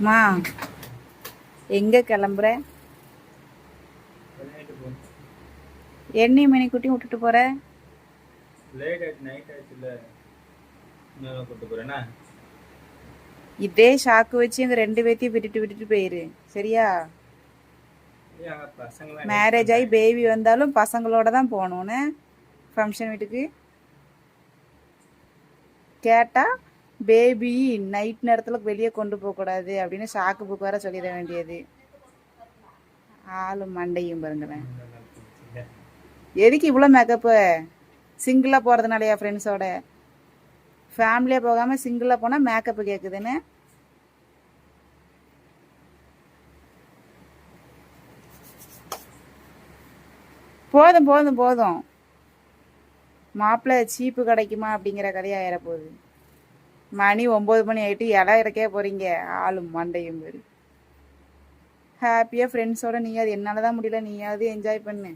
மா எங்க கிளம்புற? எண்ணி மணிக்குட்டியும் விட்டுட்டு போற? இதே ஷாக்கு வச்சு எங்க 2 பேத்தையும் விட்டுட்டு விட்டுட்டு போயிரு, சரியா? மேரேஜ் ஆகி பேபி வந்தாலும் பசங்களோட தான் போகணும்னு ஃபங்க்ஷன் வீட்டுக்கு. கேட்டா பேபி நைட் நேரத்தில் வெளியே கொண்டு போகக்கூடாது அப்படின்னு ஷாக்கு புக் வேற சொல்லிட வேண்டியது. ஆளு மண்டையும் பாருங்களேன். எதுக்கு இவ்வளோ மேக்கப்பு? சிங்கிளாக போகிறதுனாலயா? ஃப்ரெண்ட்ஸோட ஃபேமிலியாக போகாமல் சிங்கிளாக போனால் மேக்கப்பு கேட்குதுன்னு. போதும் போதும் போதும். மாப்பிள்ளை சீப்பு கிடைக்குமா அப்படிங்கிற கதையாக போகுது. மணி 9 மணி ஆகிட்டு இடம் இறக்கே போகிறீங்க. ஆளும் மண்டையும் பேர். ஹாப்பியாக ஃப்ரெண்ட்ஸோட நீயாவது, என்னால் தான் முடியல, நீயாவது என்ஜாய் பண்ணு.